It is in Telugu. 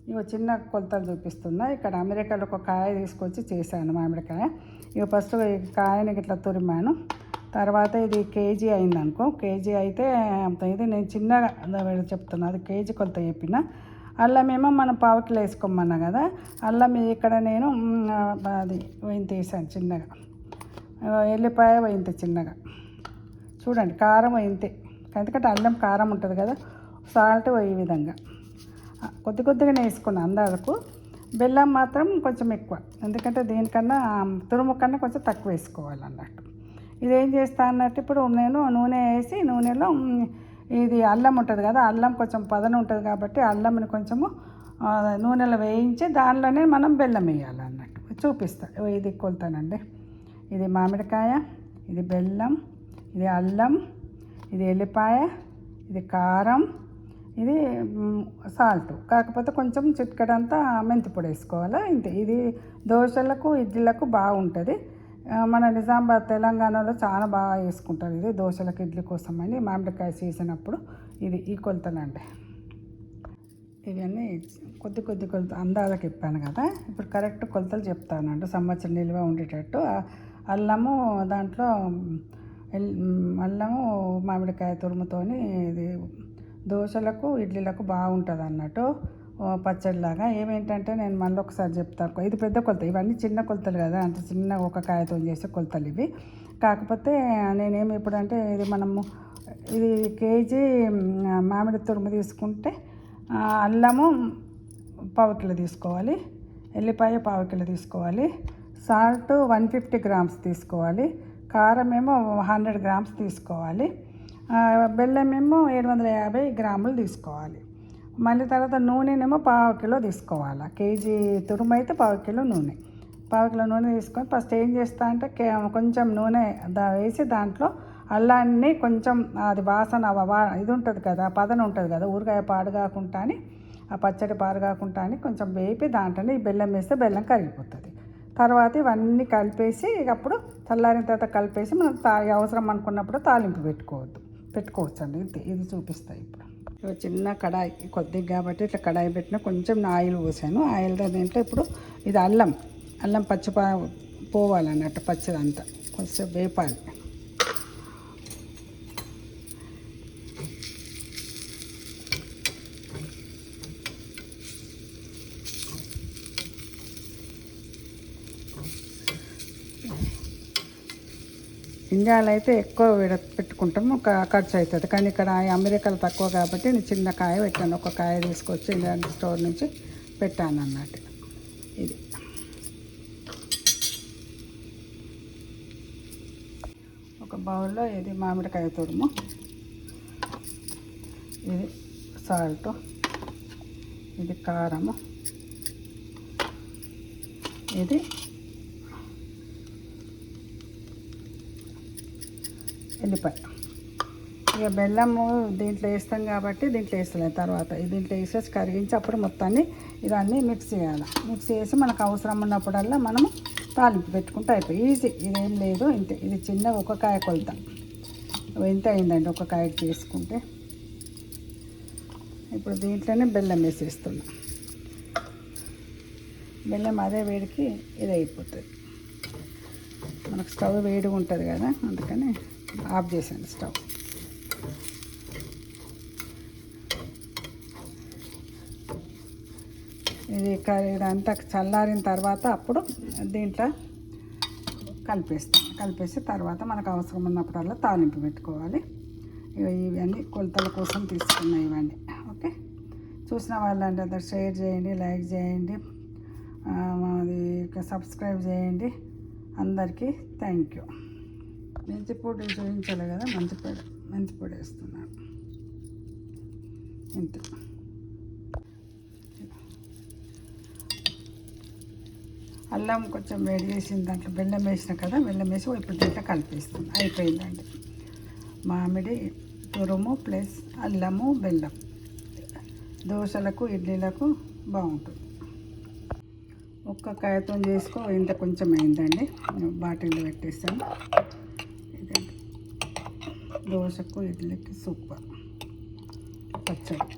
ఇక చిన్న కొలతలు చూపిస్తున్నా. ఇక్కడ అమెరికాలో ఒక కాయ తీసుకొచ్చి చేశాను, మామిడికాయ. ఇక ఫస్ట్ కాయని ఇట్లా తురిమాను. తర్వాత ఇది కేజీ అయిందనుకో, కేజీ అయితే ఇది నేను చిన్నగా చెప్తున్నా, అది కేజీ కొలత చెప్పిన. అల్లం ఏమో మనం పావు కిలో వేసుకోమన్నా కదా, అల్లం ఇక్కడ నేను అది వేయింతేసాను చిన్నగా. ఎల్లిపాయ వేయింత చిన్నగా. చూడండి, కారం వేయింతే, ఎందుకంటే అల్లం కారం ఉంటుంది కదా. సాల్ట్ ఈ విధంగా కొద్దిగానే వేసుకున్నాను అందాజకు. బెల్లం మాత్రం కొంచెం ఎక్కువ, ఎందుకంటే దీనికన్నా తురుము కన్నా కొంచెం తక్కువ వేసుకోవాలన్నట్టు. ఇదేం చేస్తా అన్నట్టు, ఇప్పుడు నేను నూనె వేసి, నూనెలో ఇది అల్లం ఉంటుంది కదా, అల్లం కొంచెం పదన ఉంటుంది కాబట్టి అల్లంని కొంచెము నూనెలో వేయించి దానిలోనే మనం బెల్లం వేయాలన్నట్టు చూపిస్తాను. ఇది కొలుతానండి. ఇది మామిడికాయ, ఇది బెల్లం, ఇది అల్లం, ఇది ఎల్లిపాయ, ఇది కారం, ఇది సాల్ట్. కాకపోతే కొంచెం చిటికెడంతా మెంతి పొడి వేసుకోవాలి, ఇంతే. ఇది దోశలకు ఇడ్లీలకు బాగుంటుంది. మన నిజామాబాద్ తెలంగాణలో చాలా బాగా వేసుకుంటారు ఇది దోశలకు ఇడ్లీ కోసం అని. మామిడికాయ సీజన్ అప్పుడు ఈ కొలతలండి. ఇవన్నీ కొద్ది కొలత అందాలకు చెప్పాను కదా. ఇప్పుడు కరెక్ట్ కొలతలు చెప్తానండి, సంవత్సరం నిల్వ ఉండేటట్టు. అల్లము దాంట్లో అల్లము మామిడికాయ తురుముతోని ఇది దోశలకు ఇడ్లీలకు బాగుంటుంది అన్నట్టు, పచ్చడిలాగా. ఏమేంటంటే నేను మళ్ళీ ఒకసారి చెప్తాను. ఇది పెద్ద కొలత, ఇవన్నీ చిన్న కొలతలు కదా, అంటే చిన్న ఒక కాయతో చేసే కొలతలు ఇవి. కాకపోతే నేనేమి ఇప్పుడంటే ఇది కేజీ మామిడి తురుము తీసుకుంటే అల్లము పావు కిలో తీసుకోవాలి, ఎల్లిపాయ పావు కిలో తీసుకోవాలి, సాల్ట్ 150 గ్రామ్స్ తీసుకోవాలి, కారం ఏమో 100 గ్రామ్స్ తీసుకోవాలి, బెల్లం ఏమో 750 గ్రాములు తీసుకోవాలి. మళ్ళీ తర్వాత నూనెనేమో పావు కిలో తీసుకోవాలి. కేజీ తురుము అయితే పావు కిలో నూనె తీసుకొని ఫస్ట్ ఏం చేస్తా అంటే కొంచెం నూనె వేసి దాంట్లో అల్లాన్ని కొంచెం అది వాసన ఇది ఉంటుంది కదా, పదన ఉంటుంది కదా, ఊరగాయ పాడు కాకుండా అని, ఆ పచ్చడి పాడు కాకుండా అని కొంచెం వేపి దాంట్లోనే ఈ బెల్లం వేస్తే బెల్లం కరిగిపోతుంది. తర్వాత ఇవన్నీ కలిపేసి అప్పుడు చల్లారిన తర్వాత కలిపేసి మనం అవసరం అనుకున్నప్పుడు తాలింపు పెట్టుకోవచ్చు అండి. ఇది చూపిస్తాయి. ఇప్పుడు చిన్న కడాయి కొద్దిగా కాబట్టి ఇట్లా కడాయి పెట్టిన కొంచెం ఆయిల్ పోసాను. ఆయిల్ దీంట్లో ఇప్పుడు ఇది అల్లం పచ్చి పోవాలన్నట్టు, పచ్చిదంతా కొంచెం వేపాలి. ఇండియాలో అయితే ఎక్కువ పెట్టుకుంటాము, ఖర్చు అవుతుంది. కానీ ఇక్కడ అమెరికాలో తక్కువ కాబట్టి నేను చిన్న కాయ పెట్టాను. ఒక కాయ తీసుకొచ్చి ఇండియన్ స్టోర్ నుంచి పెట్టాను అన్నట్టు. ఇది ఒక బౌల్లో ఇది మామిడికాయ తురుము, ఇది సాల్ట్, ఇది కారము, ఇది ఎల్లిపాయ. ఇక బెల్లము దీంట్లో వేస్తాం కాబట్టి దీంట్లో వేస్తలేదు. తర్వాత దీంట్లో వేసేసి కరిగించి అప్పుడు మొత్తాన్ని ఇవన్నీ మిక్స్ చేయాలి. మిక్స్ చేసి మనకు అవసరం ఉన్నప్పుడల్లా మనము తాలింపు పెట్టుకుంటే అయిపోయి ఈజీ. ఇదేం లేదు, ఇంతే. ఇది చిన్న ఒక కాయ కొలత ఎంత అయిందండి, ఒక కాయకి చేసుకుంటే. ఇప్పుడు దీంట్లోనే బెల్లం వేసేస్తున్నా. బెల్లం అదే వేడికి ఇది అయిపోతుంది. మనకు స్టవ్ వేడిగా ఉంటుంది కదా, అందుకని ఆఫ్ చేశాను స్టవ్. ఇదంతా చల్లారిన తర్వాత అప్పుడు దీంట్లో కలిపేసి తర్వాత మనకు అవసరం ఉన్నప్పుడల్లా తాలింపు పెట్టుకోవాలి. ఇవన్నీ కొలతల కోసం తీసుకున్నాయి ఇవన్నీ. ఓకే, చూసిన వాళ్ళంటే అందరు షేర్ చేయండి, లైక్ చేయండి, అది సబ్స్క్రైబ్ చేయండి. అందరికీ థ్యాంక్ యూ. మెంతి పొడి చూపించాలి కదా, మెంతి పొడి వేస్తున్నాను ఇంత. అల్లం కొంచెం వేడి చేసిన దాంట్లో బెల్లం వేసిన కదా, బెల్లం వేసి ఇప్పుడు దీంట్లో కలిపేస్తుంది. అయిపోయిందండి మామిడి తురుము ప్లస్ అల్లము బెల్లం. దోశలకు ఇడ్లీలకు బాగుంటుంది. ఒక్క కాయతో చేసుకో, ఇంత కొంచెం అయిందండి. బాటిల్లో పెట్టేస్తాను. ఇదండి దోశకు ఇడ్లీకి సూపర్ పచ్చడి.